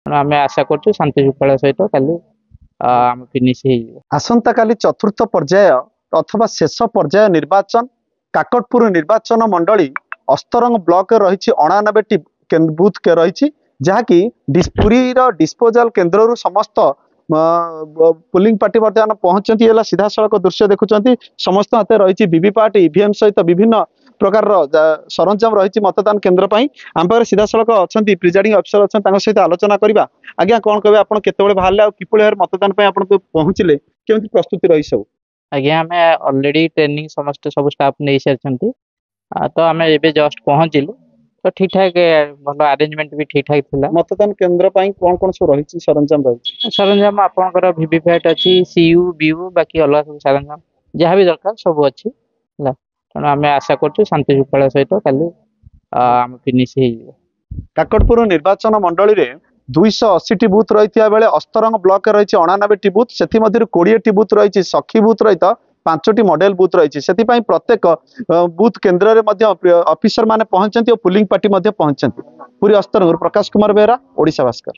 आम आशा कर शांति शृंखला सहित काली आम फिनिश हो। आसंता काली चतुर्थ पर्याय अथवा शेष पर्याय निर्वाचन काकटपुर निर्वाचन मंडली अस्तरंग ब्लॉक रही 89 बूथ के रही जहाँकि पुरी डिस्पोजाल केन्द्र समस्त पुलिंग पार्टी बर्तमान पहुंचती है सीधा सड़क दृश्य देखुं समस्त हाथ रही वीवीपैट ईवीएम सहित विभिन्न प्रकार सरंजाम रही मतदान केन्द्र आम पाखे सीधा सड़क अच्छा प्रिजाइडिंग अफिसर अच्छा सहित आलोचना करवा। आज्ञा कौन कहे आप केतबेले बाहर किपरि भाव मतदान आपको पहुँचले केमती प्रस्तुति रही सब? आज्ञा आम ऑलरेडी ट्रेनिंग समस्त सब स्टाफ नहीं सारी तो आम एबे जस्ट पहुँचलु तो ठीक ठाक भल अरेंजमेंट भी ठीक ठाक थिला। मतदान केन्द्र कौन कौन सब रही सरंजाम रही? सरंजाम आपंकर वीवीपैट अच्छी सीयू बीयू बाकी अलग सब सरंजाम जहाँ भी दरकार सब अच्छी तेणु आम आशा कर शांति शृंखला सहित काली आम फिनिश हो। काकटपुर निर्वाचन मंडली रे 280 बूथ रही बेले अस्तरंग ब्लॉक रही 89 बूथ से 20 बूथ रही सखी बूथ रही 5टी मॉडल बूथ रही से प्रत्येक बूथ केन्द्र में ऑफिसर माने पहुंचती और पुलिंग पार्टी पहुंचती। पूरी अस्तरंग प्रकाश कुमार बेहरा, ओडिशा भास्कर।